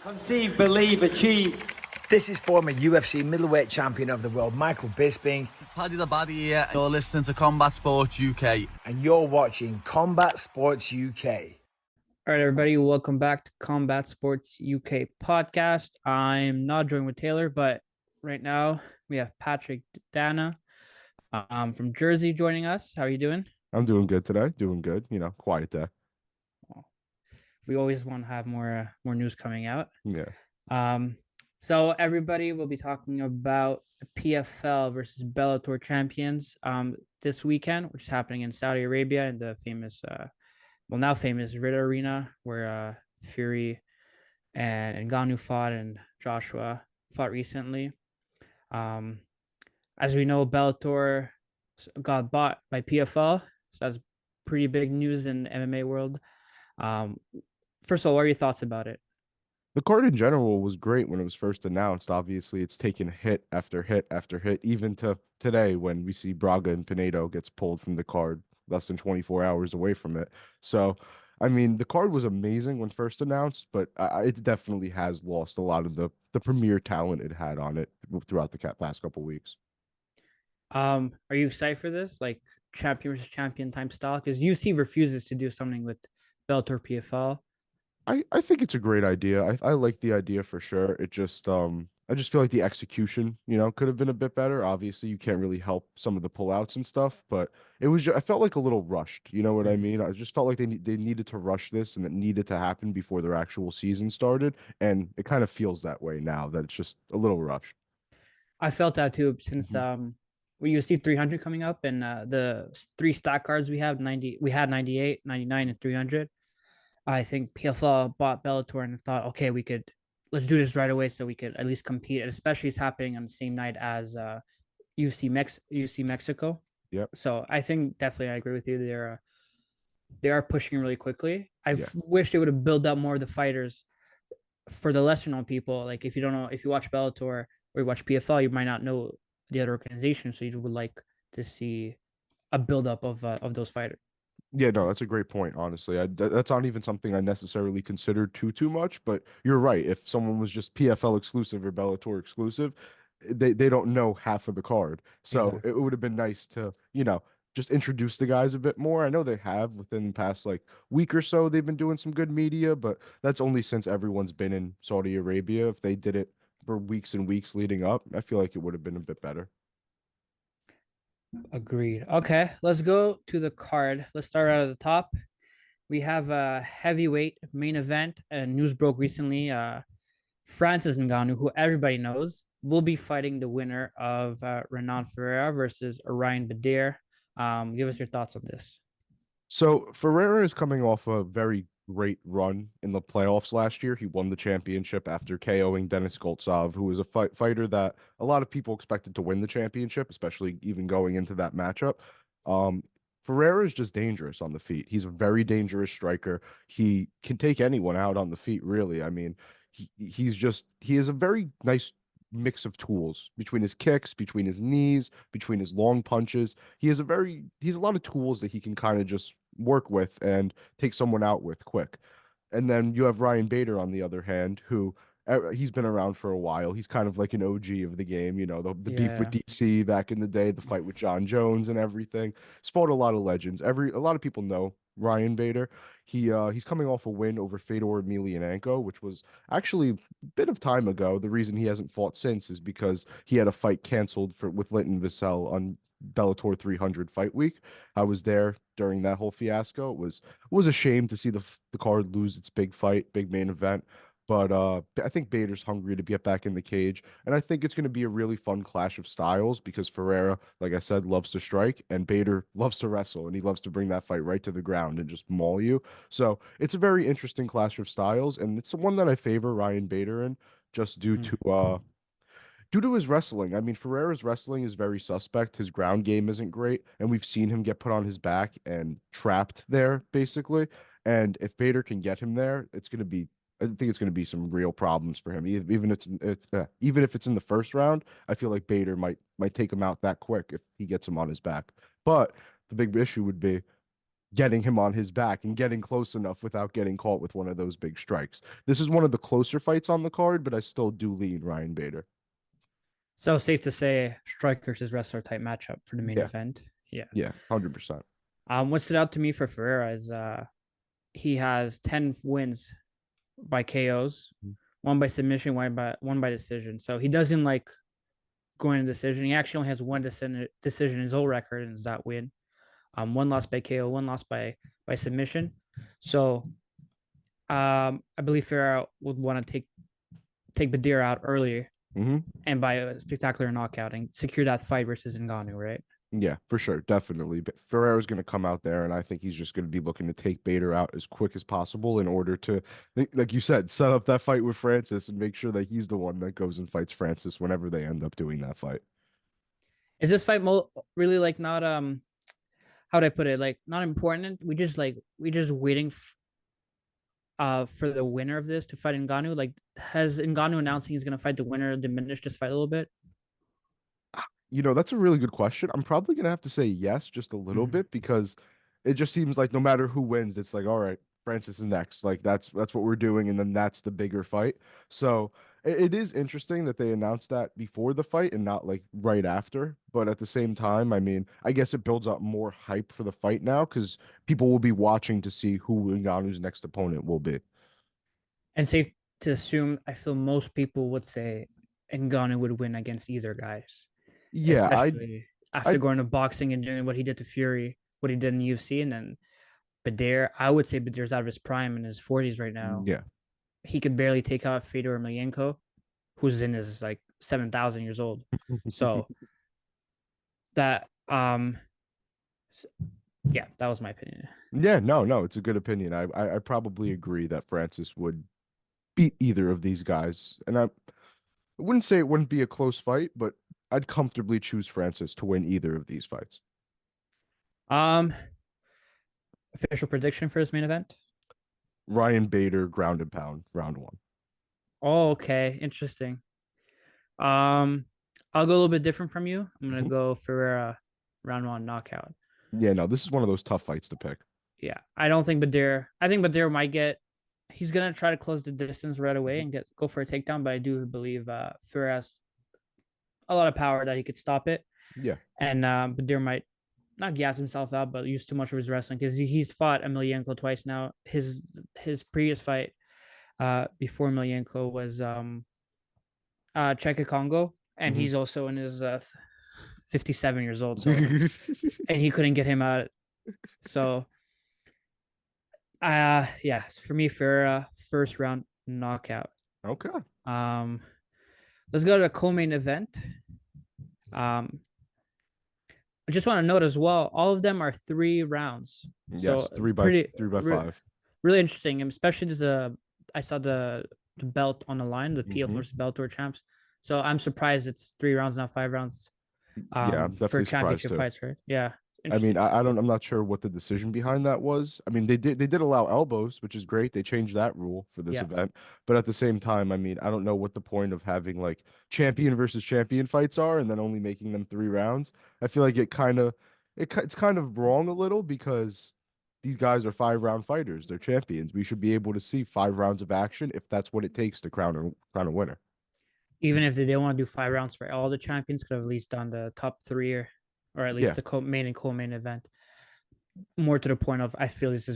Conceive, believe, achieve. This is former UFC middleweight champion of the world, Michael Bisping. Paddy the Baddy here. You're listening to Combat Sports UK. And you're watching Combat Sports UK. All right, everybody, welcome back to Combat Sports UK podcast. I'm not joined with Taylor, but right now we have Patrick Dana from Jersey joining us. How are you doing? I'm doing good today. Doing good. Quiet day. We always want to have more news coming out. Yeah. So everybody will be talking about PFL versus Bellator champions this weekend, which is happening in Saudi Arabia in the famous, now famous Rid Arena, where Fury and Ngannou fought and Joshua fought recently. As we know, Bellator got bought by PFL, so that's pretty big news in the MMA world. First of all, what are your thoughts about it? The card in general was great when it was first announced. Obviously, it's taken hit after hit after hit, even to today when we see Braga and Pinedo gets pulled from the card less than 24 hours away from it. So, I mean, the card was amazing when first announced, but it definitely has lost a lot of the premier talent it had on it throughout the past couple weeks. Are you excited for this, like champion versus champion type style? Because UFC refuses to do something with Bellator PFL. I think it's a great idea. I like the idea for sure. It just I just feel like the execution, could have been a bit better. Obviously, you can't really help some of the pullouts and stuff, but it was I felt like a little rushed. You know what I mean? I just felt like they needed to rush this and it needed to happen before their actual season started, and it kind of feels that way now that it's just a little rushed. I felt that too since we see 300 coming up, and the three stock cards we had 98, 99, and 300. I think PFL bought Bellator and thought, okay, let's do this right away so we could at least compete. And especially it's happening on the same night as UFC Mexico. Yep. So I think definitely I agree with you. They are pushing really quickly. I wish they would have built up more of the fighters for the lesser known people. Like if you don't know, if you watch Bellator or you watch PFL, you might not know the other organization. So you would like to see a buildup of those fighters. Yeah, no, that's a great point, honestly. That's not even something I necessarily considered too much, but you're right. If someone was just PFL exclusive or Bellator exclusive, they don't know half of the card. So Exactly. It would have been nice to, just introduce the guys a bit more. I know they have within the past like week or so, they've been doing some good media, but that's only since everyone's been in Saudi Arabia. If they did it for weeks and weeks leading up, I feel like it would have been a bit better. Agreed. Okay, let's go to the card. Let's start out at the top. We have a heavyweight main event, and news broke recently. Francis Ngannou, who everybody knows, will be fighting the winner of Renan Ferreira versus Ryan Bader. Give us your thoughts on this. So Ferreira is coming off a very great run in the playoffs last year. He won the championship after KOing Denis Goltsov, who was a fighter that a lot of people expected to win the championship, especially even going into that matchup. Ferreira is just dangerous on the feet. He's a very dangerous striker. He can take anyone out on the feet, really. I mean, he has a very nice mix of tools between his kicks, between his knees, between his long punches. He has a lot of tools that he can kind of just work with and take someone out with quick. And then you have Ryan Bader on the other hand, who he's been around for a while. He's kind of like an OG of the game, the beef with DC back in the day, the fight with John Jones and everything. He's fought a lot of legends. A lot of people know Ryan Bader. He's coming off a win over Fedor Emelianenko, which was actually a bit of time ago. The reason he hasn't fought since is because he had a fight canceled with Linton Vassell on Bellator 300 fight week. I was there during that whole fiasco. It was a shame to see the card lose its big fight, big main event. But I think Bader's hungry to get back in the cage, and I think it's going to be a really fun clash of styles because Ferreira, like I said, loves to strike, and Bader loves to wrestle, and he loves to bring that fight right to the ground and just maul you. So it's a very interesting clash of styles, and it's the one that I favor Ryan Bader in, just due to his wrestling. I mean, Ferreira's wrestling is very suspect. His ground game isn't great, and we've seen him get put on his back and trapped there, basically. And if Bader can get him there, I think it's going to be some real problems for him. Even if it's in the first round, I feel like Bader might take him out that quick if he gets him on his back. But the big issue would be getting him on his back and getting close enough without getting caught with one of those big strikes. This is one of the closer fights on the card, but I still do lean Ryan Bader. So safe to say, striker versus wrestler type matchup for the main Yeah. event. Yeah. Yeah, 100%. What stood out to me for Ferreira is he has 10 wins by KOs, one by submission, one by decision. So he doesn't like going to decision. He actually only has one decision in his whole record, and is that win. One loss by KO, one loss by submission. So I believe Ferreira would want to take Badir out earlier and by a spectacular knockout and secure that fight versus Ngannou, right? Yeah, for sure. Definitely. But Ferreira's going to come out there, and I think he's just going to be looking to take Bader out as quick as possible in order to, like you said, set up that fight with Francis and make sure that he's the one that goes and fights Francis whenever they end up doing that fight. Is this fight really like not how do I put it? Like not important. We just waiting for the winner of this to fight Ngannou. Like, has Ngannou announcing he's going to fight the winner diminished this fight a little bit? That's a really good question. I'm probably going to have to say yes, just a little bit, because it just seems like no matter who wins, it's like, all right, Francis is next. Like that's what we're doing, and then that's the bigger fight. So it is interesting that they announced that before the fight and not like right after. But at the same time, I mean, I guess it builds up more hype for the fight now because people will be watching to see who Ngannou's next opponent will be. And safe to assume, I feel most people would say Ngannou would win against either guys. Yeah, especially after going to boxing and doing what he did to Fury, what he did in UFC, and then Bader. I would say Bader's out of his prime in his 40s right now. Yeah, he could barely take out Fedor Emelianenko, who's in his like 7,000 years old. So that yeah, that was my opinion. Yeah, no, it's a good opinion. I probably agree that Francis would beat either of these guys, and I wouldn't say it wouldn't be a close fight, but I'd comfortably choose Francis to win either of these fights. Official prediction for this main event? Ryan Bader, ground and pound, round one. Oh, okay, interesting. I'll go a little bit different from you. I'm gonna go Ferreira, round one knockout. Yeah, no, this is one of those tough fights to pick. Yeah, I don't think Bader. I think Bader might get. He's gonna try to close the distance right away and go for a takedown, but I do believe Ferreira has a lot of power that he could stop it. Yeah, and Bader might not gas himself out, but use too much of his wrestling because he's fought Emelianenko twice now. His previous fight before Emelianenko was Czech Congo, and he's also in his 57 years old, so and he couldn't get him out. So yeah, for me, Ferreira first round knockout. Okay. Let's go to the co-main event. I just want to note as well, all of them are 3 rounds. Yes, so 3 by 5. Really interesting, and especially I saw the belt on the line, the PFL versus Bellator champs. So I'm surprised it's 3 rounds, not 5 rounds. Yeah, I'm definitely for championship surprised too. fights, right? Yeah. I mean, I'm not sure what the decision behind that was. I mean, they did allow elbows, which is great. They changed that rule for this event. But at the same time, I mean, I don't know what the point of having like champion versus champion fights are and then only making them 3 rounds. I feel like it's kind of wrong a little because these guys are 5-round fighters. They're champions. We should be able to see 5 rounds of action if that's what it takes to crown a winner. Even if they didn't want to do 5 rounds for all the champions, could have at least done the top 3 or at least the main and co-main event. More to the point of, I feel this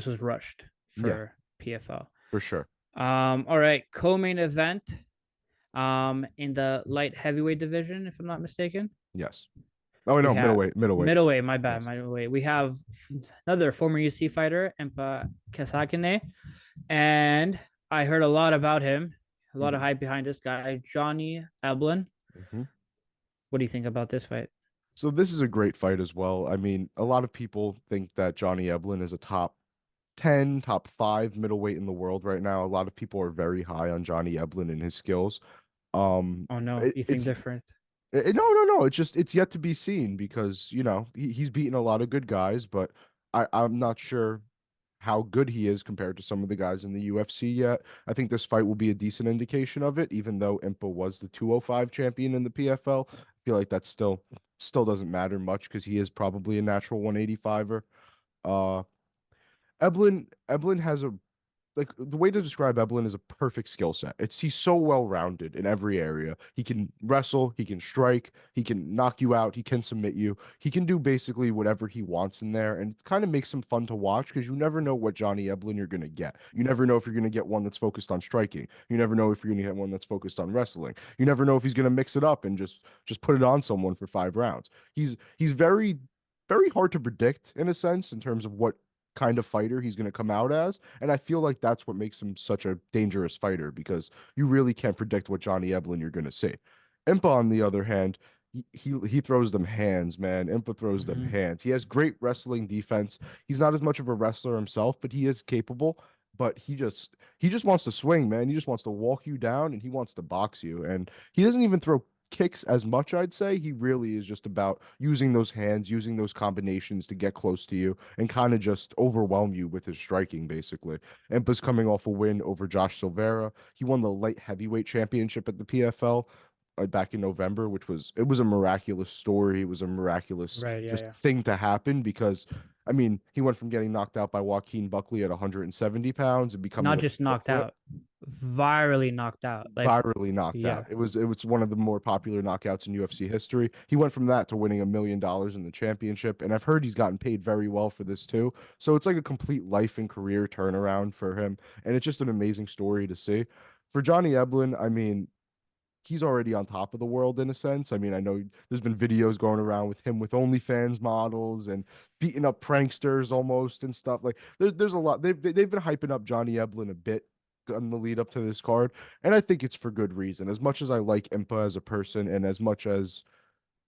was rushed for PFL for sure. All right, co-main event, in the light heavyweight division, if I'm not mistaken. Yes. Oh no, middleweight. My bad, middleweight. We have another former UFC fighter, Empa Kasakine, and I heard a lot about him. A lot of hype behind this guy, Johnny Eblen. What do you think about this fight? So this is a great fight as well. I mean, a lot of people think that Johnny Eblen is a top 10, top 5 middleweight in the world right now. A lot of people are very high on Johnny Eblen and his skills. Oh no, you think different? No. It's yet to be seen because, he's beaten a lot of good guys, but I'm not sure how good he is compared to some of the guys in the UFC yet. I think this fight will be a decent indication of it, even though Impa was the 205 champion in the PFL. I feel like that still doesn't matter much because he is probably a natural 185er. Eblin has a like the way to describe Eblin is a perfect skill set. He's so well rounded in every area. He can wrestle, he can strike, he can knock you out, he can submit you. He can do basically whatever he wants in there, and it kind of makes him fun to watch because you never know what Johnny Eblin you're gonna get. You never know if you're gonna get one that's focused on striking. You never know if you're gonna get one that's focused on wrestling. You never know if he's gonna mix it up and just put it on someone for 5 rounds. He's very hard to predict in a sense in terms of what kind of fighter he's going to come out as. And I feel like that's what makes him such a dangerous fighter because you really can't predict what Johnny Eblin you're going to see. Impa, on the other hand, he throws them hands, man. Impa throws them hands. He has great wrestling defense. He's not as much of a wrestler himself, but he is capable. But he just wants to swing, man. He just wants to walk you down and he wants to box you. And he doesn't even throw kicks as much, I'd say. He really is just about using those hands, using those combinations to get close to you and kind of just overwhelm you with his striking, basically. Impa's coming off a win over Josh Silveira. He won the light heavyweight championship at the PFL back in November, it was a miraculous story. It was a miraculous Right. Yeah. just Yeah. thing to happen because I mean, he went from getting knocked out by Joaquin Buckley at 170 pounds and becoming Not a just knocked flip out, virally knocked out. Like, virally knocked yeah. out. It was one of the more popular knockouts in UFC history. He went from that to winning $1 million in the championship, and I've heard he's gotten paid very well for this too. So it's like a complete life and career turnaround for him, and it's just an amazing story to see. For Johnny Eblin, I mean, he's already on top of the world in a sense. I mean, I know there's been videos going around with him with OnlyFans models and beating up pranksters almost and stuff. Like there's a lot. They've been hyping up Johnny Eblin a bit on the lead up to this card, and I think it's for good reason. As much as I like Impa as a person, and as much as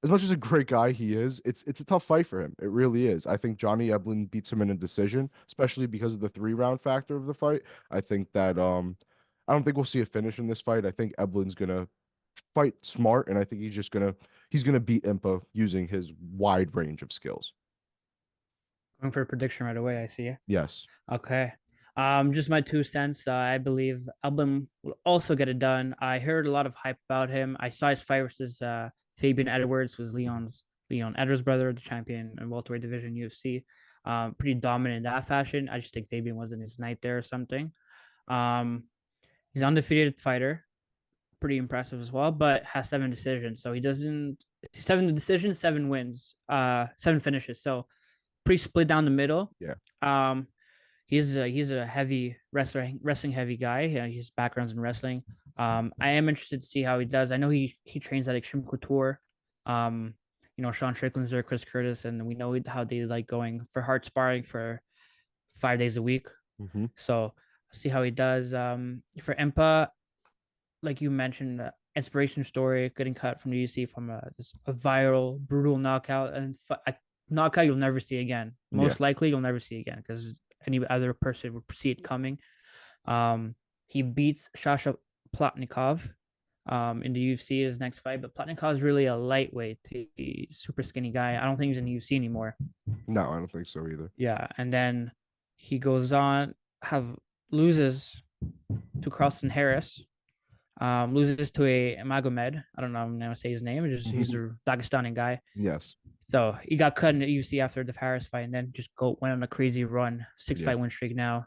a great guy he is, it's a tough fight for him. It really is. I think Johnny Eblin beats him in a decision, especially because of the 3 round factor of the fight. I think that I don't think we'll see a finish in this fight. I think Eblin's gonna fight smart, and I think he's gonna beat Impa using his wide range of skills. Going for a prediction right away. I see. Yes. Okay. Just my 2 cents. I believe Album will also get it done. I heard a lot of hype about him. I saw his fight versus Fabian Edwards, was Leon Edwards' brother, the champion in welterweight division UFC. Pretty dominant in that fashion. I just think Fabian wasn't his night there or something. Um, he's an undefeated fighter, pretty impressive as well, but has 7 decisions. So he doesn't 7 decisions, 7 wins, 7 finishes. So pretty split down the middle. Yeah. He's a heavy wrestling heavy guy. Yeah, his background's in wrestling. I am interested to see how he does. I know he trains at Extreme Couture. Sean Strickland's there, Chris Curtis, and we know how they like going for hard sparring for 5 days a week. Mm-hmm. So see how he does. For Empa, like you mentioned, inspiration story, getting cut from the UC from a viral, brutal knockout, and a knockout you'll never see again. Most likely you'll never see again because any other person would see it coming. He beats Sasha Plotnikov in the UFC his next fight, but Plotnikov is really a lightweight, super skinny guy. I don't think he's in the UFC anymore. No, I don't think so either. Yeah, and then he goes on loses to Carlston Harris. Loses to a Magomed. I don't know. I'm gonna say his name. He's a Dagestani guy. Yes. So he got cut in the UFC after the Harris fight, and then just went on a crazy run, 6 fight win streak now,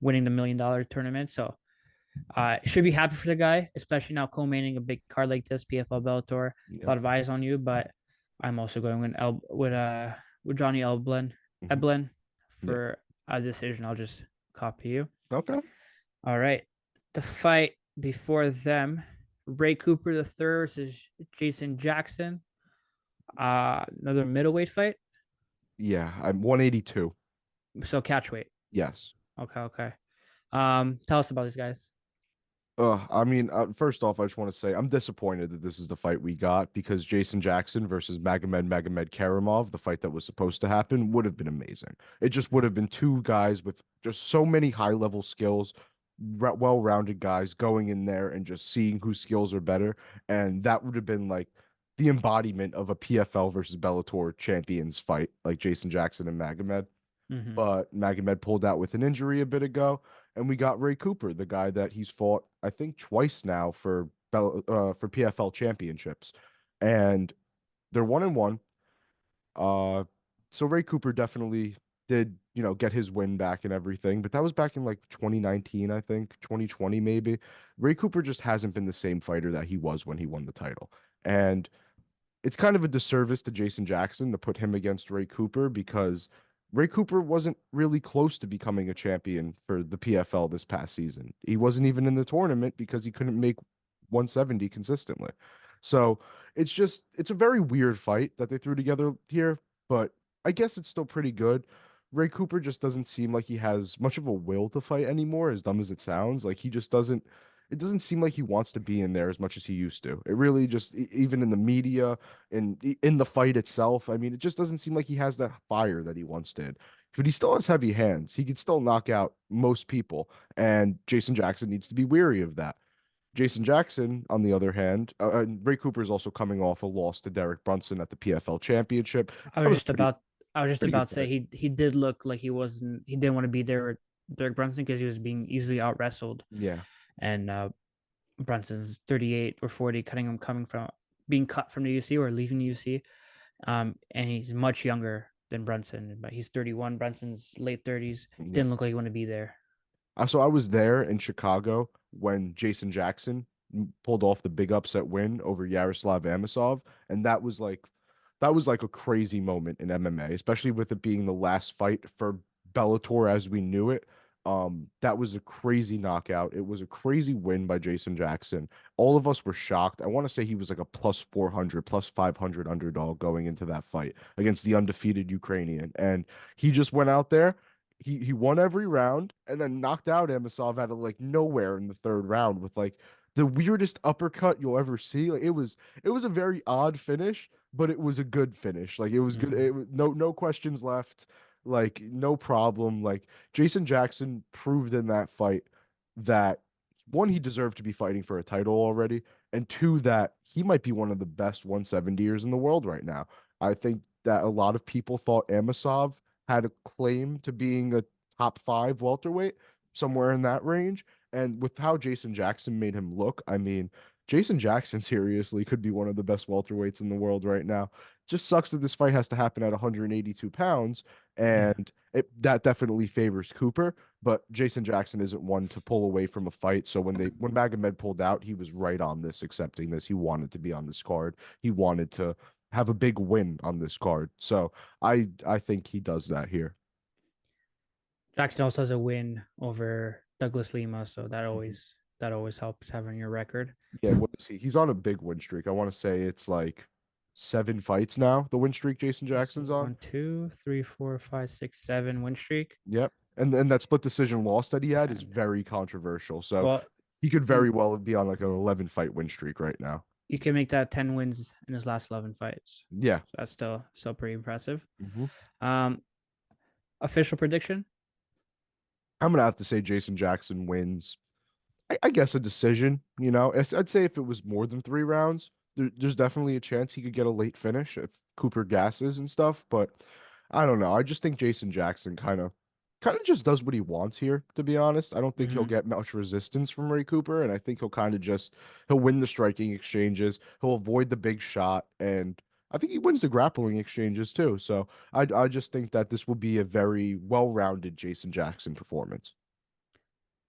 winning the $1 million tournament. So, should be happy for the guy, especially now co-maining a big card like this, PFL Bellator. A lot of eyes on you, but I'm also going with Johnny Eblin for a decision. I'll just copy you. Okay. All right, the fight before them, Ray Cooper III versus Jason Jackson. Another middleweight fight. Yeah, I'm 182. So catchweight. Yes. Okay. Tell us about these guys. I mean, first off, I just want to say I'm disappointed that this is the fight we got because Jason Jackson versus Magomed Karimov, the fight that was supposed to happen, would have been amazing. It just would have been 2 guys with just so many high-level skills, well-rounded guys going in there and just seeing whose skills are better, and that would have been like the embodiment of a PFL versus Bellator champions fight, like Jason Jackson and Magomed. Mm-hmm. But Magomed pulled out with an injury a bit ago, and we got Ray Cooper, the guy that he's fought, I think, twice now for PFL championships, and they're 1-1. So Ray Cooper definitely did get his win back and everything. But that was back in like 2019, I think, 2020 maybe. Ray Cooper just hasn't been the same fighter that he was when he won the title. And it's kind of a disservice to Jason Jackson to put him against Ray Cooper because Ray Cooper wasn't really close to becoming a champion for the PFL this past season. He wasn't even in the tournament because he couldn't make 170 consistently. So it's a very weird fight that they threw together here, but I guess it's still pretty good. Ray Cooper just doesn't seem like he has much of a will to fight anymore, as dumb as it sounds. Like he just doesn't it doesn't seem like he wants to be in there as much as he used to. It really just even in the media and in the fight itself, I mean, it just doesn't seem like he has that fire that he once did. But he still has heavy hands. He could still knock out most people, and Jason Jackson needs to be weary of that. Jason Jackson, on the other hand, Ray Cooper is also coming off a loss to Derek Brunson at the PFL Championship. I That was was just about I was just pretty about good to say fight. he did look like he didn't want to be there with Derek Brunson because he was being easily out wrestled, Yeah, and Brunson's 38 or 40, coming from being cut from the UC or leaving the UC, and he's much younger than Brunson, but he's 31. Brunson's late 30s. yeah. Didn't look like he wanted to be there. So I was there in Chicago when Jason Jackson pulled off the big upset win over Yaroslav Amosov, and that was like a crazy moment in MMA, especially with it being the last fight for Bellator as we knew it. That was a crazy knockout. It was a crazy win by Jason Jackson. All of us were shocked. I want to say he was like a plus 400, plus 500 underdog going into that fight against the undefeated Ukrainian, and he just went out there. He won every round and then knocked out Amosov out of like nowhere in the third round with like the weirdest uppercut you'll ever see. Like it was a very odd finish, but it was a good finish. Like it was good. Mhm. No questions left. Like no problem. Like Jason Jackson proved in that fight that one, he deserved to be fighting for a title already, and two, that he might be one of the best 170ers in the world right now. I think that a lot of people thought Amosov had a claim to being a top five welterweight, somewhere in that range. And with how Jason Jackson made him look, I mean, Jason Jackson seriously could be one of the best welterweights in the world right now. Just sucks that this fight has to happen at 182 pounds, Yeah. and that definitely favors Cooper. But Jason Jackson isn't one to pull away from a fight. So when Magomed pulled out, he was right on this, accepting this. He wanted to be on this card. He wanted to have a big win on this card. So I think he does that here. Jackson also has a win over Douglas Lima, so that Mhm. always helps having your record. Yeah, what is he? He's on a big win streak. I want to say it's like 7 fights now, the win streak Jason Let's see, Jackson's on. 1, 2, 3, 4, 5, 6, 7 win streak. Yep. And that split decision loss that he had is And very controversial. So well, he could you very well be on like an 11 fight win streak right now. you can make that 10 wins in his last 11 fights. Yeah. So that's still pretty impressive. Mhm. Um, official prediction. I'm gonna have to say Jason Jackson wins. I guess a decision, I'd say if it was more than 3 rounds, there's definitely a chance he could get a late finish if Cooper gasses and stuff. But I don't know. I just think Jason Jackson kind of just does what he wants here, to be honest. I don't think he'll Mm-hmm. get much resistance from Ray Cooper, and I think he'll win the striking exchanges, he'll avoid the big shot, and I think he wins the grappling exchanges too. So I just think that this will be a very well-rounded Jason Jackson performance.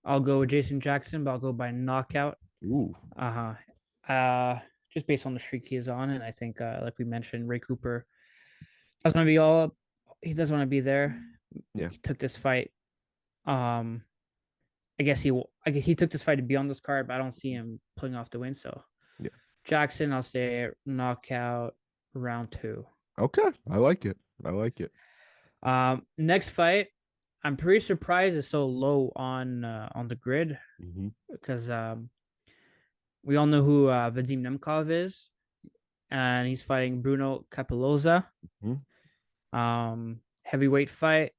I'll go with Jason Jackson, but I'll go by knockout. Ooh. Uh huh. Just based on the streak he is on, and I think, like we mentioned, Ray Cooper doesn't want to be all. He doesn't want to be there. Yeah. He took this fight. Um, I guess he took this fight to be on this card, but I don't see him pulling off the win. So Yeah. Jackson, I'll say knockout round 2. Okay. I like it. I like it. Next fight, I'm pretty surprised it's so low on the grid Mhm. because we all know who Vadim Nemkov is, and he's fighting Bruno Capelloza. Mhm. Heavyweight fight.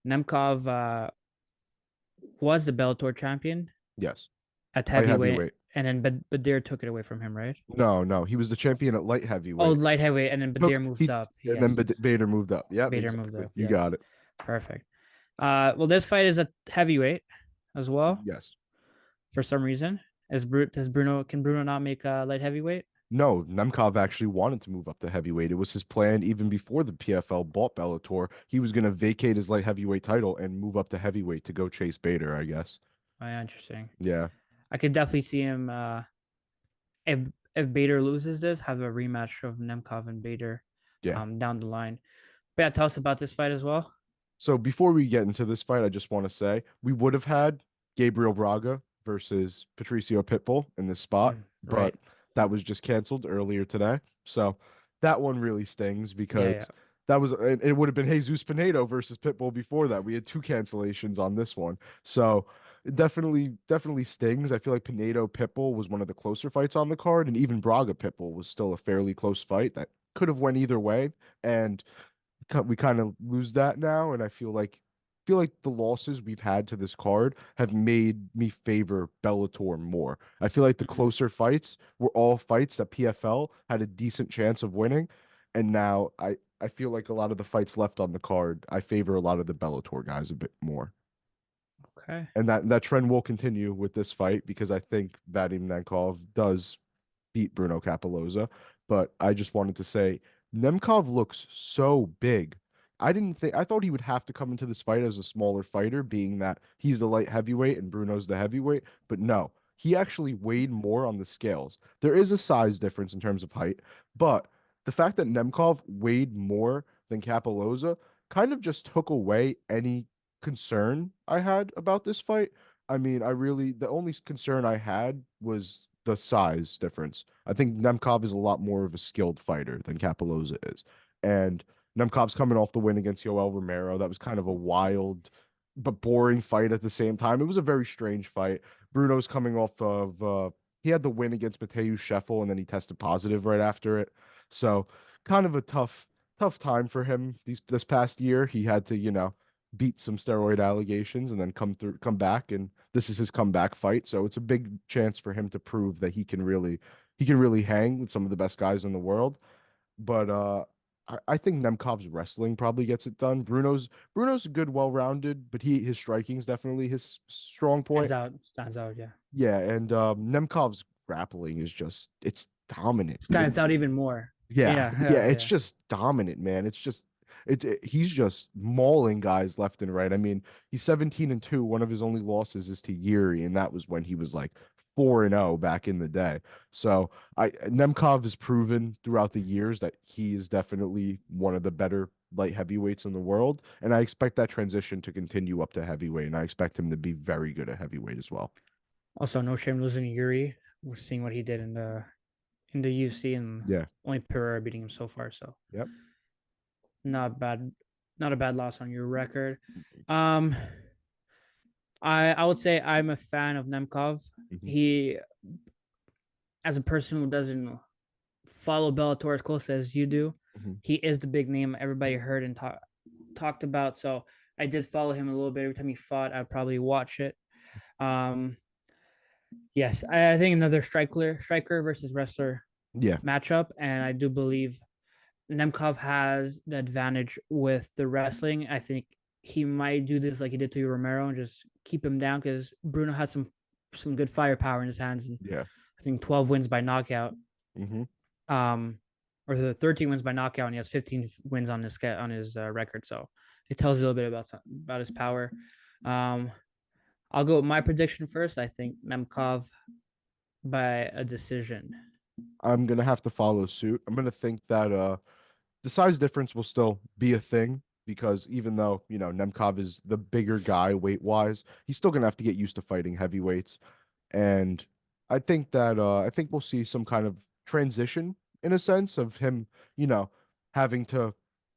Nemkov was the Bellator champion Yes. at Light heavyweight, heavyweight. and then Badir took it away from him, right? No, no. He was the champion at light Oh, heavyweight. light heavyweight, and then Badir moved up. And then Yes, Bader moved up. Yep, Bader moved exactly. up. You Yes, got it. perfect. Well, this fight is a heavyweight as well Yes. for some reason. Can Bruno not make a light heavyweight? No, Nemkov actually wanted to move up to heavyweight. It was his plan even before the PFL bought Bellator. He was going to vacate his light heavyweight title and move up to heavyweight to go chase Bader, I guess. Oh, yeah, interesting. Yeah. I could definitely see him if Bader loses this, have a rematch of Nemkov and Bader Yeah. down the line. But yeah, tell us about this fight as well. So before we get into this fight, I just want to say we would have had Gabriel Braga versus Patricio Pitbull in this spot, but Right. that was just canceled earlier today. So that one really stings Yeah, yeah. because that was it would have been Jesus Pinedo versus Pitbull before that. We had two cancellations on this one. So it definitely stings. I feel like Pinedo Pitbull was one of the closer fights on the card, and even Braga Pitbull was still a fairly close fight that could have went either way. And we kind of lose that now, and I feel like the losses we've had to this card have made me favor Bellator more. I feel like the Mhm. closer fights were all fights that PFL had a decent chance of winning, and now I feel like a lot of the fights left on the card, I favor a lot of the Bellator guys a bit more. Okay. And that trend will continue with this fight because I think Vadim Nemkov does beat Bruno Capoloza. But I just wanted to say Nemkov looks so big. I thought he would have to come into this fight as a smaller fighter, being that he's the light heavyweight and Bruno's the heavyweight. But no, he actually weighed more on the scales. There is a size difference in terms of height, but the fact that Nemkov weighed more than Capoloza kind of just took away any concern I had about this fight. I mean, the only concern I had was the size difference. I think Nemkov is a lot more of a skilled fighter than Capoloza is. And Nemkov's coming off the win against Yoel Romero. That was kind of a wild but boring fight at the same time. It was a very strange fight. Bruno's coming off of he had the win against Mateusz Scheffel and then he tested positive right after it. So kind of a tough time for him this past year. He had to, beat some steroid allegations and then come back, and this is his comeback fight. So it's a big chance for him to prove that he can really hang with some of the best guys in the world. But I think Nemkov's wrestling probably gets it done. Bruno's good, well-rounded, but his striking is definitely his strong point. Stands out, yeah. Yeah, and Nemkov's grappling is just it's dominant. Stands out even more. Yeah, Yeah, yeah, yeah, it's yeah. just dominant, man. He's just mauling guys left and right. I mean, he's 17-2. One of his only losses is to Yuri, and that was when he was like 4-0 back in the day. So I Nemkov has proven throughout the years that he is definitely one of the better light heavyweights in the world, and I expect that transition to continue up to heavyweight, and I expect him to be very good at heavyweight as well. Also, no shame losing to Yuri. We're seeing what he did in the UFC and Yeah. only Pereira beating him so far. So Yep. not bad, not a bad loss on your record. Um, I would say I'm a fan of Nemkov. Mhm. He, as a person who doesn't follow Bellator as close as you do, Mhm. he is the big name everybody heard and talked about. So I did follow him a little bit. Every time he fought, I'd probably watch it. Um, yes, I think another striker versus wrestler Yeah. matchup, and I do believe Nemkov has the advantage with the wrestling. I think he might do this like he did to Romero and just keep him down because Bruno has some good firepower in his hands, and Yeah. I think 12 wins by knockout. Hmm. Um, or the 13 wins by knockout, and he has 15 wins on his record. So it tells you a little bit about his power. Um, I'll go with my prediction first. I think Nemkov by a decision. I'm gonna have to follow suit. I'm gonna think that the size difference will still be a thing because even though, Nemkov is the bigger guy weight wise, he's still gonna have to get used to fighting heavyweights. And I think we'll see some kind of transition in a sense of him, you know, having to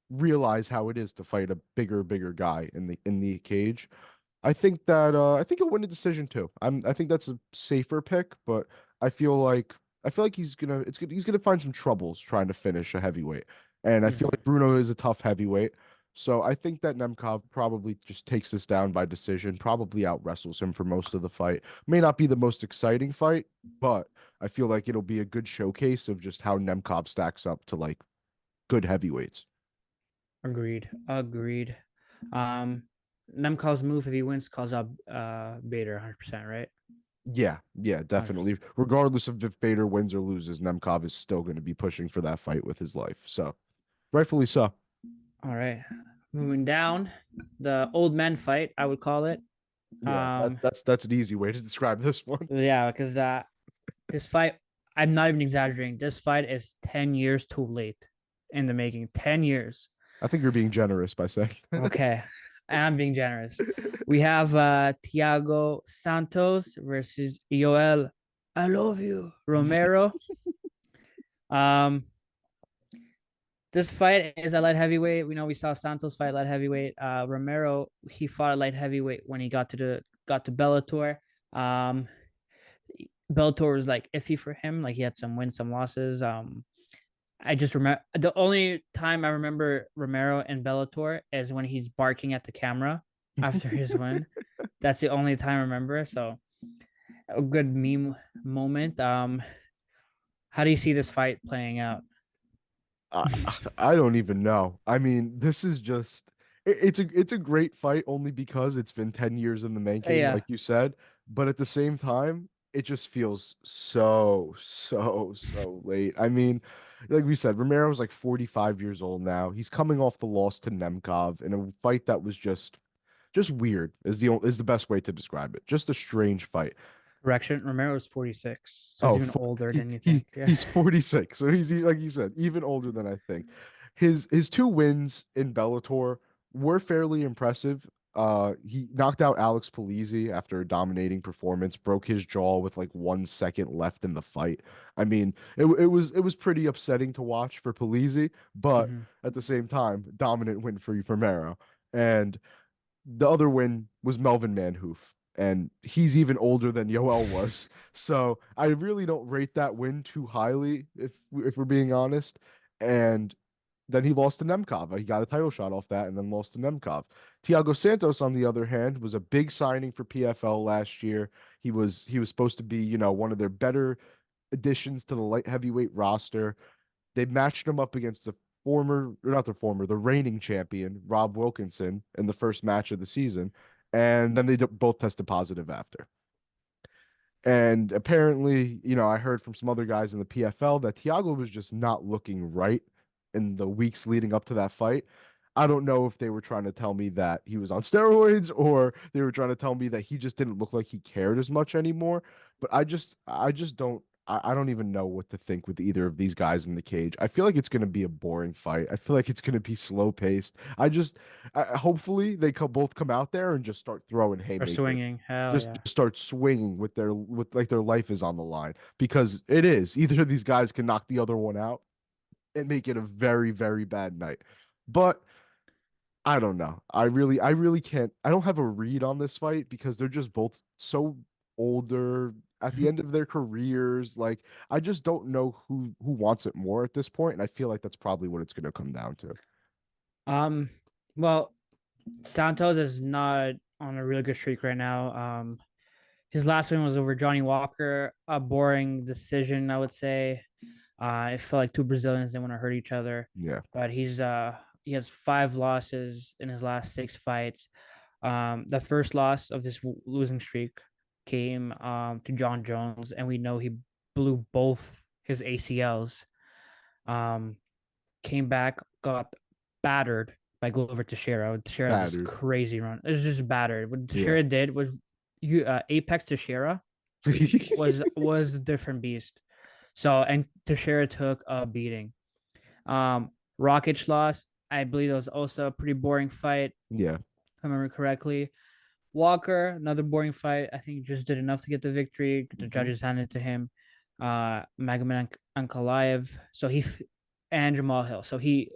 realize how it is to fight a bigger guy in the cage. I think he'll win a decision too. I think that's a safer pick, but I feel like I feel like he's gonna find some troubles trying to finish a heavyweight. And I feel Mhm. like Bruno is a tough heavyweight. So I think that Nemkov probably just takes this down by decision, probably out wrestles him for most of the fight. May not be the most exciting fight, but I feel like it'll be a good showcase of just how Nemkov stacks up to like good heavyweights. Agreed. Agreed. Um, Nemkov's move if he wins calls out Bader 100%, right? Yeah, definitely. Regardless of if Bader wins or loses, Nemkov is still going to be pushing for that fight with his life. So, rightfully so. All right. Moving down, the old men fight, I would call it. Yeah, that's an easy way to describe this one. Yeah, because this fight, I'm not even exaggerating. This fight is 10 years too late in the making. 10 years. I think you're being generous by saying that. Okay. I'm being generous. We have Thiago Santos versus Yoel, I love you, Romero. Um, this fight is a light heavyweight. We know we saw Santos fight light heavyweight. Romero, he fought a light heavyweight when he got to Bellator. Um, Bellator was like iffy for him. Like he had some wins, some losses. I just remember the only time I remember Romero in Bellator is when he's barking at the camera after his win. That's the only time I remember. So a good meme moment. How do you see this fight playing out? I, I don't even know. I mean, this is just it's a great fight only because it's been 10 years in the making, Yeah, like you said, but at the same time, it just feels so late. I mean, like we said, Romero's like 45 years old now. He's coming off the loss to Nemkov in a fight that was just weird is the best way to describe it. Just a strange fight. correction. Romero is 46, so he's Oh, even older he, than you he think. Yeah. he's 46, so he's like you said, even older than I think. His two wins in Bellator were fairly impressive. He knocked out Alex Polizzi after a dominating performance, broke his jaw with like 1 second left in the fight. I mean, it was pretty upsetting to watch for Polizzi, but Mm-hmm. at the same time, dominant win for Mero. And the other win was Melvin Manhoof, and he's even older than Yoel was. So I really don't rate that win too highly, if we're being honest. And then he lost to Nemkov. He got a title shot off that and then lost to Nemkov. Thiago Santos, on the other hand, was a big signing for PFL last year. He was supposed to be, one of their better additions to the light heavyweight roster. They matched him up against the reigning champion, Rob Wilkinson, in the first match of the season. And then they both tested positive after. And apparently, I heard from some other guys in the PFL that Thiago was just not looking right in the weeks leading up to that fight. I don't know if they were trying to tell me that he was on steroids or they were trying to tell me that he just didn't look like he cared as much anymore. But I just don't I don't even know what to think with either of these guys in the cage. I feel like it's going to be a boring fight. I feel like it's going to be slow paced. Hopefully they both come out there and just start throwing Or haymakers, swinging. Hell just yeah. start swinging with like their life is on the line, because it is. Either of these guys can knock the other one out and make it a very, very bad night. But I don't know. I really can't. I don't have a read on this fight because they're just both so older at the end of their careers. Like, I just don't know who wants it more at this point, and I feel like that's probably what it's going to come down to. Um, well, Santos is not on a really good streak right now. His last win was over Johnny Walker, a boring decision, I would say. I felt like two Brazilians didn't want to hurt each other, Yeah, but he has 5 losses in his last 6 fights. The first loss of this losing streak came to John Jones, and we know he blew both his ACLs. Um, Came back, got battered by Glover Teixeira. Teixeira just battered. crazy run. It was just battered. What Yeah. Teixeira did was Apex Teixeira was a different beast. So and Teixeira took a beating. Rockets lost. I believe it was also a pretty boring fight, Yeah, if I remember correctly. Walker, another boring fight. I think he just did enough to get the victory. The judges handed it to him. Magomed Ankalaev. And Jamal Hill. He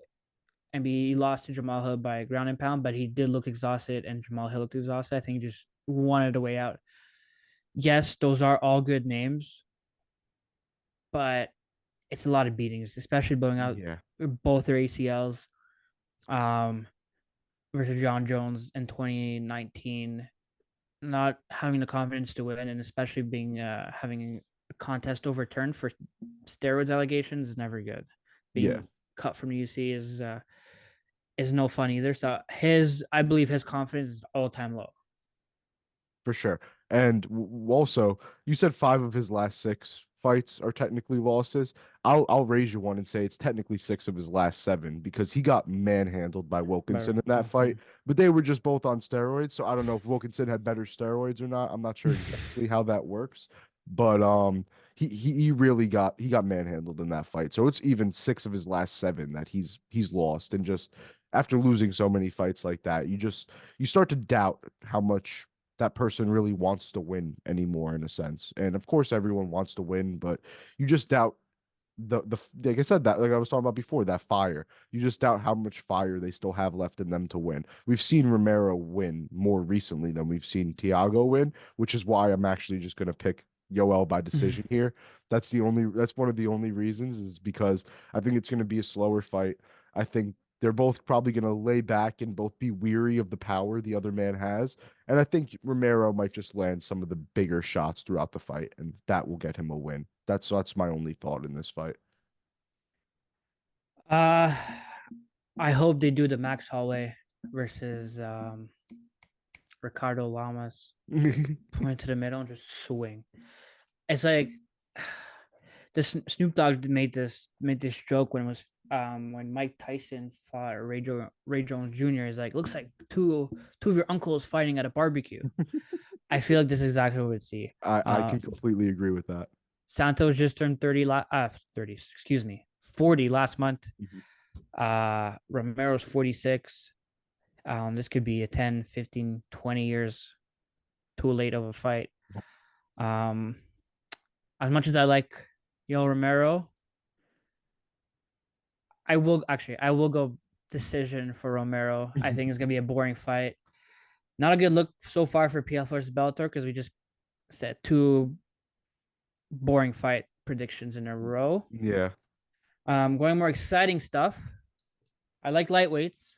lost to Jamal Hill by ground and pound, but he did look exhausted, and Jamal Hill looked exhausted. I think he just wanted a way out. Yes, those are all good names, but it's a lot of beatings, especially blowing out yeah, both their ACLs. Um, versus John Jones in 2019, not having the confidence to win, and especially being having a contest overturned for steroids allegations is never good. yeah. Being cut from the UC is no fun either. So I believe his confidence is all time low. For sure. And also, you said 5 of his last 6 fights are technically losses. I'll raise you one and say it's technically 6 of his last 7 because he got manhandled by But Wilkinson in that fight. But they were just both on steroids, so I don't know if Wilkinson had better steroids or not. I'm not sure exactly how that works. But he really got manhandled in that fight. So it's even 6 of his last 7 that he's lost. And just after losing so many fights like that, you start to doubt how much that person really wants to win anymore in a sense. And of course everyone wants to win, but you just doubt the like I said, that like I was talking about before, that fire. You just doubt how much fire they still have left in them to win. We've seen Romero win more recently than we've seen Thiago win, which is why I'm actually just going to pick Yoel by decision here. That's one of the only reasons, is because I think it's going to be a slower fight. I think they're both probably going to lay back and both be weary of the power the other man has. And I think Romero might just land some of the bigger shots throughout the fight, and that will get him a win. That's my only thought in this fight. uh, I hope they do the Max Holloway versus Ricardo Lamas. Point to the middle and just swing. It's like this Snoop Dogg made this joke when it was when Mike Tyson fought Ray Jones Jr. Is like, looks like two of your uncles fighting at a barbecue. I feel like this is exactly what we'd see. I can completely agree with that. Santos just turned 30, excuse me, 40 last month. Romero's 46. This could be a 10, 15, 20 years too late of a fight. As much as I like Yoel Romero, I will go decision for Romero. I think it's gonna be a boring fight. Not a good look so far for PFL versus Bellator because we just said 2 boring fight predictions in a row. Yeah. Going more exciting stuff. I like lightweights.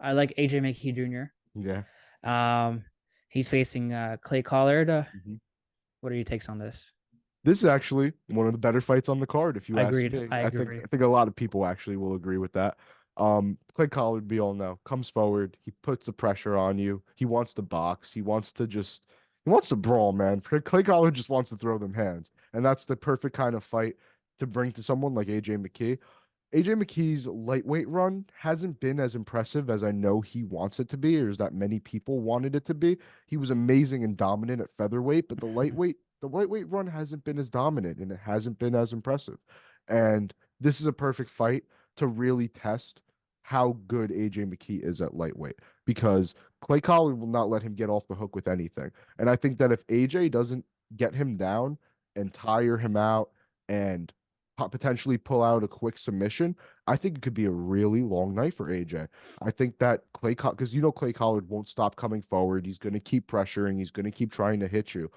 I like AJ McKee Jr. Yeah. He's facing Clay Collard. What are your takes on this? This is actually one of the better fights on the card, if you ask Agreed. me. I I think agree. I think a lot of people actually will agree with that. Clay Collard, we all know, comes forward, he puts the pressure on you. He wants to box. He wants to brawl, man. Clay Collard just wants to throw them hands. And that's the perfect kind of fight to bring to someone like AJ McKee. AJ McKee's lightweight run hasn't been as impressive as I know he wants it to be, or as that many people wanted it to be. He was amazing and dominant at featherweight, but the lightweight run hasn't been as dominant and it hasn't been as impressive. And this is a perfect fight to really test how good AJ McKee is at lightweight, because Clay Collard will not let him get off the hook with anything. And I think that if AJ doesn't get him down and tire him out and potentially pull out a quick submission, I think it could be a really long night for AJ. I think that because Clay Collard won't stop coming forward. He's going to keep pressuring. He's going to keep trying to hit you.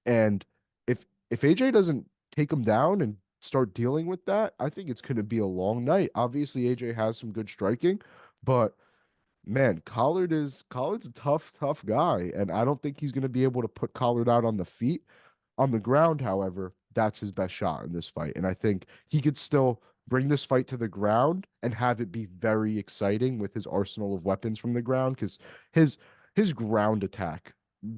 And if AJ doesn't take him down and start dealing with that, I think it's going to be a long night. Obviously, AJ has some good striking, but man, Collard's a tough guy, and I don't think he's going to be able to put Collard out on the feet. On the ground, however, that's his best shot in this fight. And I think he could still bring this fight to the ground and have it be very exciting with his arsenal of weapons from the ground, because his ground attack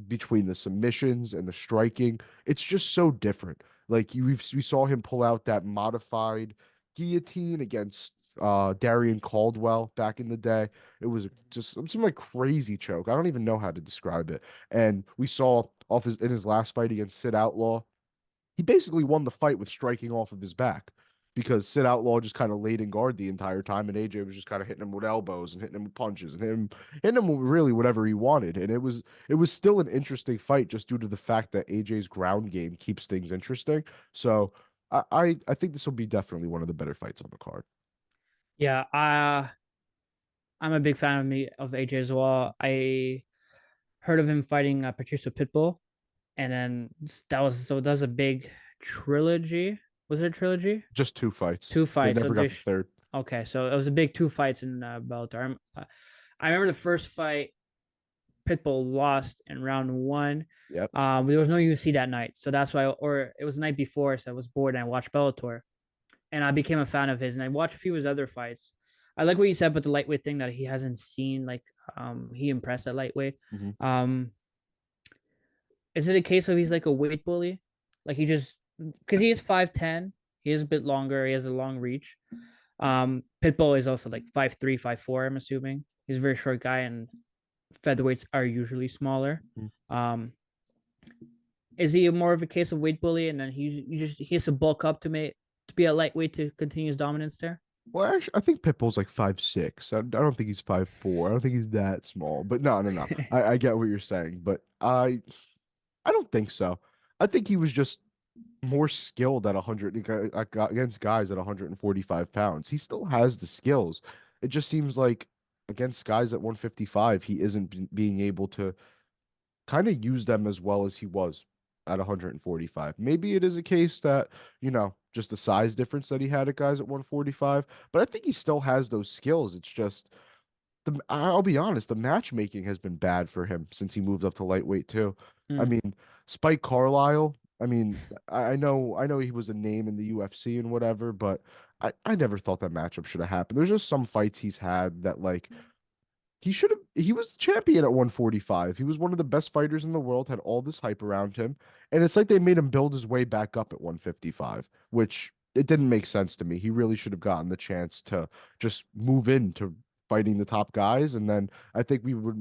between the submissions and the striking, it's just so different. Like we saw him pull out that modified guillotine against Darian Caldwell back in the day. It was just some like crazy choke. I don't even know how to describe it. And we saw in his last fight against Sid Outlaw, he basically won the fight with striking off of his back, because Sid Outlaw just kind of laid in guard the entire time, and AJ was just kind of hitting him with elbows and hitting him with punches and hitting him with really whatever he wanted. And it was still an interesting fight just due to the fact that AJ's ground game keeps things interesting. So I think this will be definitely one of the better fights on the card. Yeah, I'm a big fan of AJ as well. I heard of him fighting Patricio Pitbull, and then that was a big trilogy. Was it a trilogy? Just 2 fights. 2 fights. They So never got the third. okay, so it was a big 2 fights in Bellator. I remember the first fight Pitbull lost in round 1. Yep. There was no UFC that night, so that's why, or it was the night before, so I was bored and I watched Bellator, and I became a fan of his, and I watched a few of his other fights. I like what you said about the lightweight thing, that he hasn't seen, like he impressed at lightweight. Mhm. Is it a case of he's like a weight bully? Like he just because he is 5'10", he is a bit longer, he has a long reach. Pitbull is also like 5'3", 5'4", I'm assuming. He's a very short guy, and featherweights are usually smaller. Mm. Is he more of a case of weight bully, and then he has to bulk up to be a lightweight to continue his dominance there? Well, actually, I think Pitbull's like 5'6". I don't think he's 5'4". I don't think he's that small. But no, no, no. I get what you're saying, but I don't think so. I think he was just more skilled at 100 against guys at 145 pounds. He still has the skills. It just seems like against guys at 155, he isn't being able to kind of use them as well as he was at 145. Maybe it is a case that, just the size difference that he had at guys at 145, but I think he still has those skills. It's just I'll be honest, the matchmaking has been bad for him since he moved up to lightweight too. I Mm. mean, Spike Carlisle, I mean, I know he was a name in the UFC and whatever, but I never thought that matchup should have happened. There's just some fights he's had that like he was the champion at 145. He was one of the best fighters in the world, had all this hype around him. And it's like they made him build his way back up at 155, which it didn't make sense to me. He really should have gotten the chance to just move into fighting the top guys. And then I think we would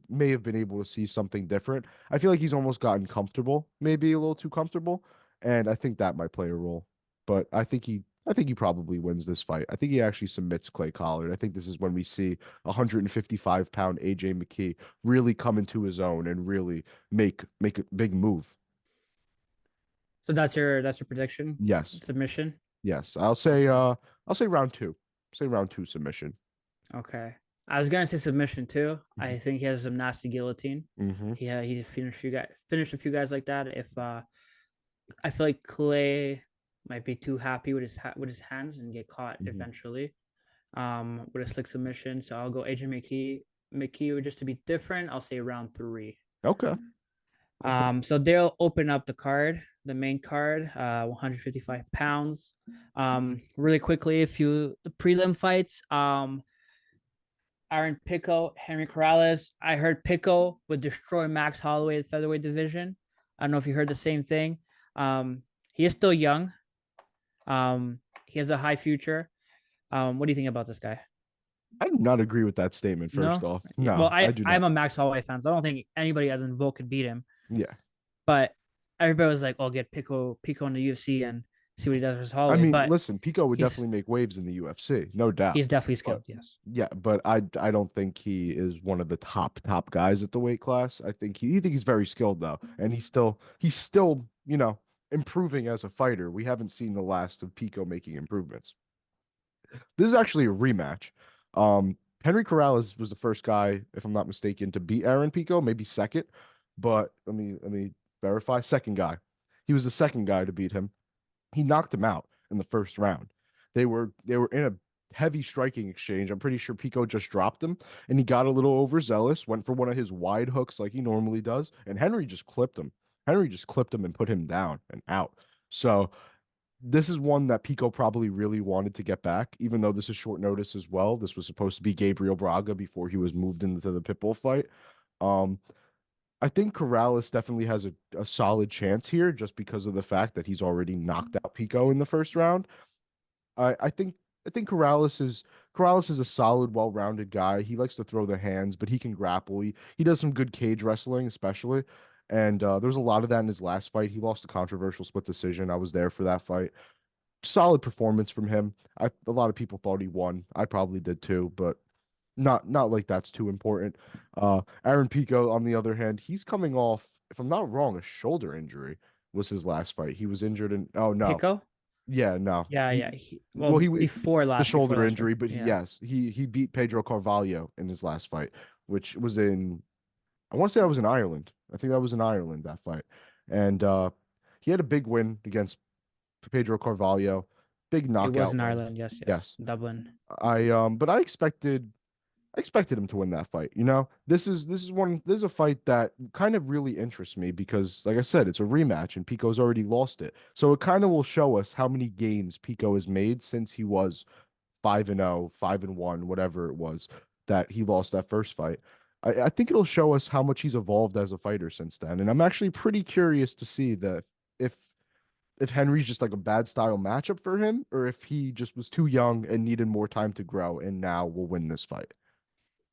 may have been able to see something different. I feel like he's almost gotten comfortable, maybe a little too comfortable. And I think that might play a role. But I think he probably wins this fight. I think he actually submits Clay Collard. I think this is when we see 155-pound AJ McKee really come into his own and really make a big move. So that's your prediction? Yes. Submission? Yes. I'll say round two. Say round two submission. Okay. I was gonna say submission too. I Mhm. think he has some nasty guillotine. Mm-hmm. He finished a few guys like that. If I feel like Clay might be too happy with with his hands and get caught Mhm. eventually. With a slick submission. So I'll go AJ McKee just to be different. I'll say round 3. Okay. Okay. So they'll open up the main card, 155 pounds. Really quickly, a few prelim fights. Aaron Pico, Henry Corrales. I heard Pico would destroy Max Holloway at the featherweight division. I don't know if you heard the same thing. He is still young. He has a high future. What do you think about this guy? I do not agree with that statement, first No? off. Well, No, I do I'm not. a Max Holloway fan, so I don't think anybody other than Volk could beat him. Yeah. But everybody was like, "Oh, get Pico in the UFC and see what he does versus I Holloway." mean, But listen, Pico would he's definitely make waves in the UFC, no doubt. he's definitely But skilled. Yes. yeah, but I don't think he is one of the top guys at the weight class. I think he's very skilled though, and he's still improving as a fighter. We haven't seen the last of Pico making improvements. This is actually a rematch. Henry Corrales was the first guy, if I'm not mistaken, to beat Aaron Pico, maybe second, but let me verify. Second guy. He was the second guy to beat him. He knocked him out in the first round. They were in a heavy striking exchange. I'm pretty sure Pico just dropped him and he got a little overzealous, went for one of his wide hooks like he normally does, and Henry just clipped him. Henry just clipped him and put him down and out. So this is one that Pico probably really wanted to get back, even though this is short notice as well. This was supposed to be Gabriel Braga before he was moved into the Pitbull fight. Um, I think Corrales definitely has a solid chance here just because of the fact that he's already knocked out Pico in the first round. I think Corrales is a solid, well-rounded guy. He likes to throw the hands, but he can grapple. He does some good cage wrestling, especially. And there was a lot of that in his last fight. He lost a controversial split decision. I was there for that fight. Solid performance from him. A lot of people thought he won. I probably did too, but not like that's too important. Aaron Pico, on the other hand, he's coming off, if I'm not wrong, a shoulder injury was his last fight. He was injured in, oh no, Pico? yeah, no. Yeah, He yeah. well, he Before the before shoulder last fight. injury, but Yeah. yes, he beat Pedro Carvalho in his last fight, which was in I want to say that was in Ireland. I think that was in Ireland that fight, and he had a big win against Pedro Carvalho, big It was knockout in win. Ireland. Yes, yes. Yes, Dublin. but I expected him to win that fight. This is a fight that kind of really interests me because, like I said, it's a rematch and Pico's already lost it. So it kind of will show us how many gains Pico has made since he was 5-0, 5-1, whatever it was that he lost that first fight. I think it'll show us how much he's evolved as a fighter since then. And I'm actually pretty curious to see that if if Henry's just like a bad style matchup for him, or if he just was too young and needed more time to grow, and now will win this fight.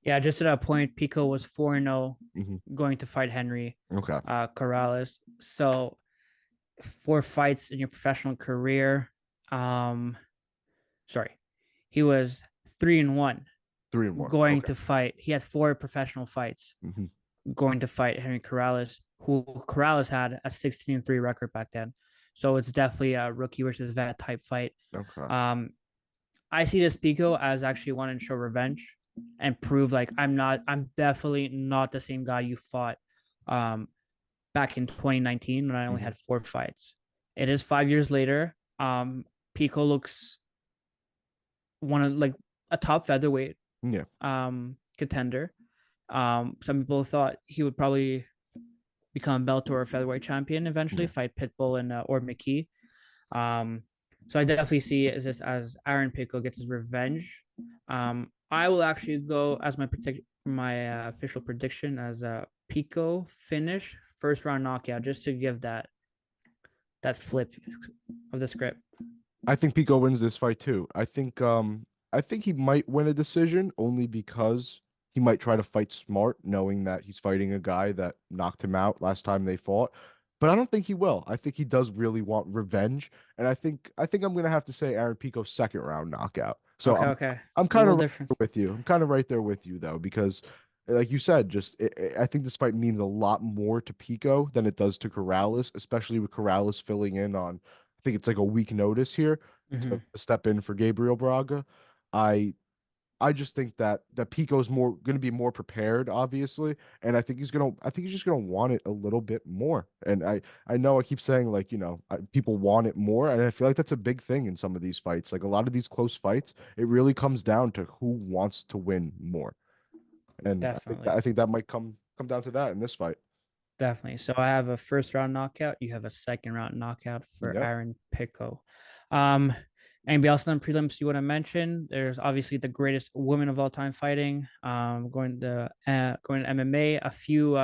Yeah, just to that point, Pico was 4-0 Hmm. going to fight Henry Okay. Corrales. So 4 fights in your professional career. Um, sorry, he was 3-1 3-1. going Okay. to fight. He had 4 professional fights Hmm. going to fight Henry Corrales, who Corrales had a 16-3 record back then. So it's definitely a rookie versus vet type fight. Okay. Um, I see this Pico as actually wanting to show revenge and prove like I'm definitely not the same guy you fought um back in 2019 when I only Hmm. had 4 fights. It is 5 years later. Pico looks one of like a top featherweight Yeah. contender. Some people thought he would probably become Bellator featherweight champion eventually, Yeah. fight Pitbull and or McKee. Um, so I definitely see as this as Aaron Pico gets his revenge. I will actually go as my official prediction as a Pico finish first round knockout, just to give that flip of the script. I think Pico wins this fight too. I think he might win a decision only because he might try to fight smart, knowing that he's fighting a guy that knocked him out last time they fought. But I don't think he will. I think he does really want revenge, and I think I'm gonna have to say Aaron Pico's second round knockout. So Okay, okay, I'm a kind little of right difference. there with you. I'm kind of right there with you though, because like you said, I think this fight means a lot more to Pico than it does to Corrales, especially with Corrales filling in on I think it's like a week notice here to Mm-hmm. step in for Gabriel Braga. I I just think that Pico's more going to be more prepared, obviously, and I think he's just gonna want it a little bit more. And I know I keep saying like people want it more, and I feel like that's a big thing in some of these fights. Like a lot of these close fights, it really comes down to who wants to win more. And Definitely. I think that might come down to that in this fight. Definitely. So I have a first round knockout. You have a second round knockout for Yep. Aaron Pico. Um, anybody else on prelims you want to mention? There's obviously the greatest woman of all time fighting. Going to MMA. A few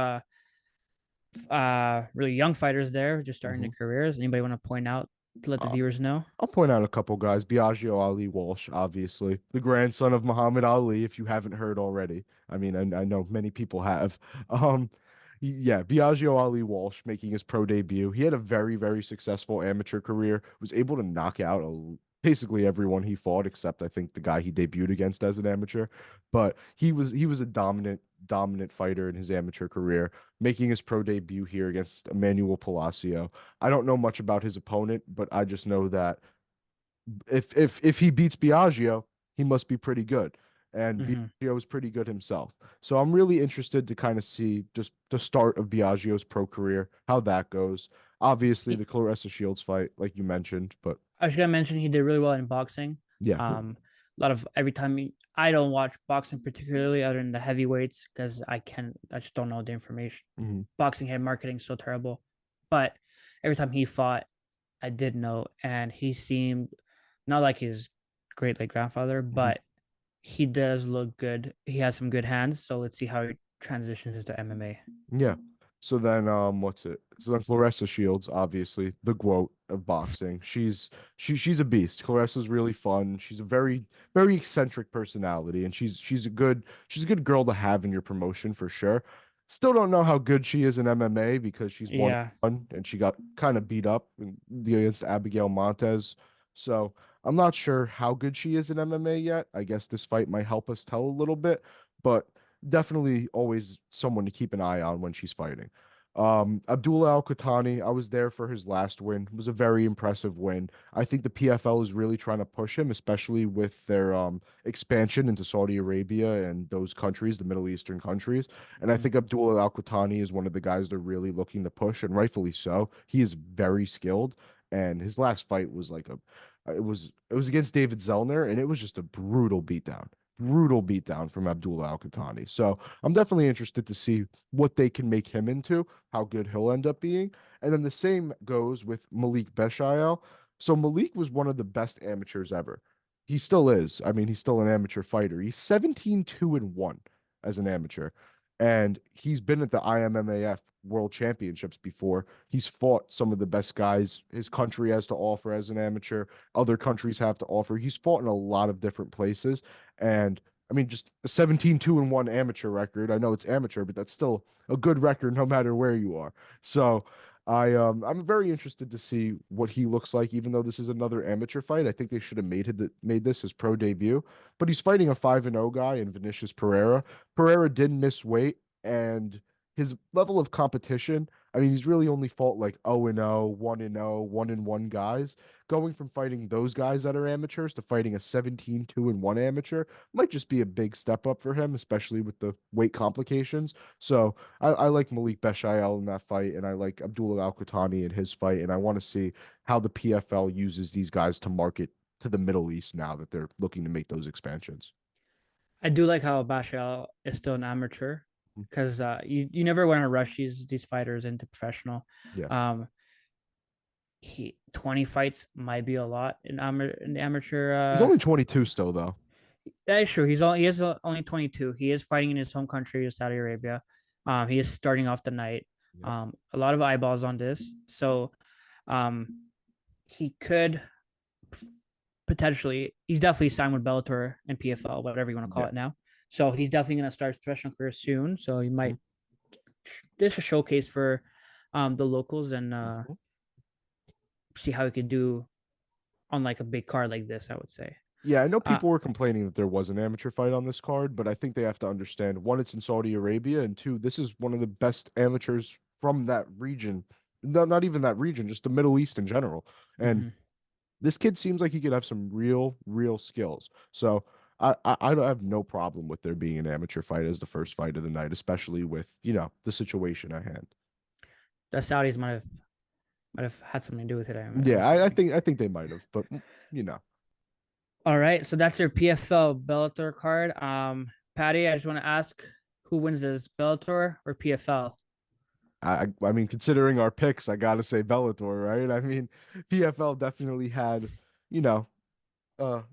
really young fighters there, just starting their Hmm. careers. Anybody want to point out to let the viewers know? I'll point out a couple guys. Biagio Ali Walsh, obviously, the grandson of Muhammad Ali, if you haven't heard already. I mean, I know many people have. Um, yeah, Biagio Ali Walsh making his pro debut. He had a very, very successful amateur career, was able to knock out basically everyone he fought, except I think the guy he debuted against as an amateur. But he was a dominant fighter in his amateur career, making his pro debut here against Emmanuel Palacio. I don't know much about his opponent, but I just know that if he beats Biagio, he must be pretty good. And Mm-hmm. Biagio is pretty good himself. So I'm really interested to kind of see just the start of Biagio's pro career, how that goes. Obviously, the Claressa Shields fight, like you mentioned, but I was gonna mention he did really well in boxing. yeah. A lot of every time I don't watch boxing particularly other than the heavyweights because I just don't know the information. Mhm. Boxing head marketing is so terrible, but every time he fought, I did know, and he seemed not like his great late grandfather, Mhm. but he does look good. He has some good hands, so let's see how he transitions into MMA. Yeah. So then what's it? So then Claressa Shields, obviously, the GOAT of boxing. She's a beast. Claressa's really fun. She's a very eccentric personality and she's a good girl to have in your promotion for sure. Still don't know how good she is in MMA because she's Yeah. 1-1 and she got kind of beat up against Abigail Montez. So I'm not sure how good she is in MMA yet. I guess this fight might help us tell a little bit, but definitely always someone to keep an eye on when she's fighting. Abdullah Al-Qatani, I was there for his last win. It was a very impressive win. I think the PFL is really trying to push him, especially with their expansion into Saudi Arabia and those countries, the Middle Eastern countries. And I Mhm. think Abdullah Al-Qatani is one of the guys they're really looking to push, and rightfully so. He is very skilled, and his last fight was like it was against David Zellner, and it was just a brutal beatdown from Abdullah Al-Qatani. So I'm definitely interested to see what they can make him into, how good he'll end up being. And then the same goes with Malik Beshael. So Malik was one of the best amateurs ever. He still is. I mean, he's still an amateur fighter. He's 17-2-1 as an amateur. And he's been at the IMMAF World Championships before. He's fought some of the best guys his country has to offer as an amateur, other countries have to offer. He's fought in a lot of different places. And I mean, just a 17-2-1 amateur record. I know it's amateur, but that's still a good record no matter where you are. So I'm very interested to see what he looks like, even though this is another amateur fight. I think they should have made this his pro debut. But he's fighting a 5-0 guy in Vinicius Pereira. Pereira did miss weight, and his level of competition, I mean, he's really only fought like 0-0, 1-0, 1-1 guys. Going from fighting those guys that are amateurs to fighting a 17-2-1 amateur might just be a big step up for him, especially with the weight complications. So I like Malik Beshael in that fight, and I like Abdullah Al-Qatani in his fight, and I want to see how the PFL uses these guys to market to the Middle East now that they're looking to make those expansions. I do like how Bashal is still an amateur because you never want to rush these fighters into professional. Yeah. 20 fights might be a lot in the amateur. He's only 22 still, though. That is true. He is only 22. He is fighting in his home country of Saudi Arabia. He is starting off the night. Yeah. A lot of eyeballs on this, so he could potentially. He's definitely signed with Bellator and PFL, whatever you want to call it now. So he's definitely going to start his professional career soon. So he might. This is a showcase for the locals and see how he could do on like a big card like this, I would say. Yeah, I know people were complaining that there was an amateur fight on this card, but I think they have to understand, one, it's in Saudi Arabia, and two, this is one of the best amateurs from that region. No, not even that region, just the Middle East in general. And this kid seems like he could have some real skills. So I have no problem with there being an amateur fight as the first fight of the night, especially with, the situation at hand. The Saudis might have had something to do with it. I think they might have, but All right, so that's your PFL Bellator card. Patty, I just want to ask, who wins this, Bellator or PFL? I mean, considering our picks, I gotta say Bellator, right? I mean, PFL definitely had,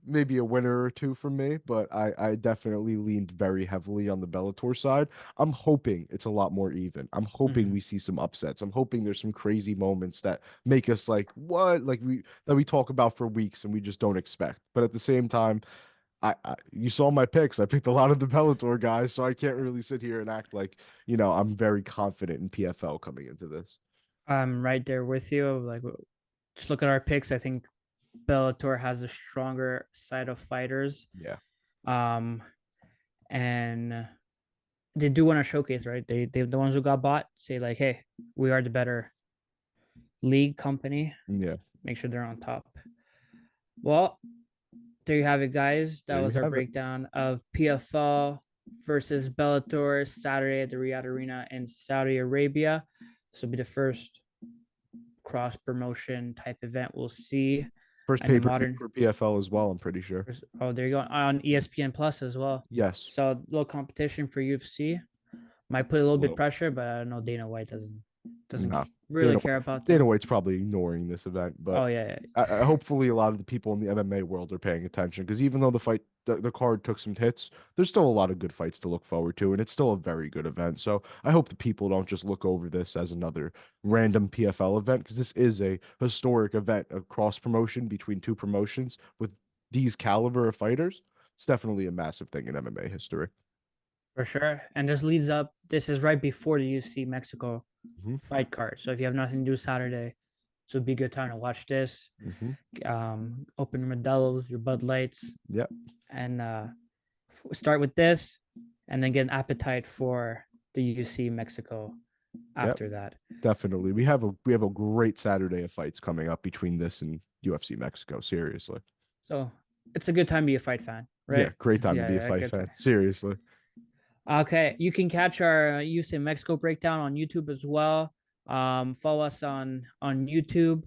maybe a winner or two from me, but I definitely leaned very heavily on the Bellator side. I'm hoping it's a lot more even. I'm hoping we see some upsets. I'm hoping there's some crazy moments that make us like, what? Like we talk about for weeks and we just don't expect. But at the same time, you saw my picks. I picked a lot of the Bellator guys, so I can't really sit here and act like, I'm very confident in PFL coming into this. I'm right there with you. Like, just look at our picks. I think Bellator has a stronger side of fighters. Yeah. And they do want to showcase, right? They the ones who got bought say like, hey, we are the better league company. Yeah. Make sure they're on top. Well, there you have it, guys. That was our breakdown of PFL versus Bellator Saturday at the Riyadh Arena in Saudi Arabia. This will be the first cross promotion type event we'll see. First pay-per-view for PFL as well, I'm pretty sure. Oh, there you go. On ESPN Plus as well. Yes. So a little competition for UFC. Might put a little bit pressure, but I know Dana White doesn't really care about that. Dana White's probably ignoring this event, but hopefully a lot of the people in the MMA world are paying attention, because even though the card took some hits, there's still a lot of good fights to look forward to, and it's still a very good event. So I hope the people don't just look over this as another random PFL event, because this is a historic event, a cross promotion between two promotions with these caliber of fighters. It's definitely a massive thing in MMA history. For sure. And this is right before the UFC Mexico fight card. So if you have nothing to do Saturday, this would be a good time to watch this. Open your Modelo's, your Bud Lights. Yep. And start with this and then get an appetite for the UFC Mexico after that. Definitely. We have a great Saturday of fights coming up between this and UFC Mexico. Seriously. So it's a good time to be a fight fan, right? Yeah, great time to be a fight fan. Seriously. Okay, you can catch our UFC Mexico breakdown on YouTube as well. Follow us on YouTube,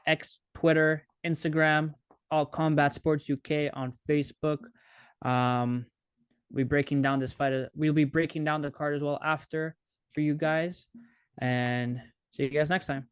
X, Twitter, Instagram, All Combat Sports UK on Facebook. We'll be breaking down this fight. We'll be breaking down the card as well after for you guys. And see you guys next time.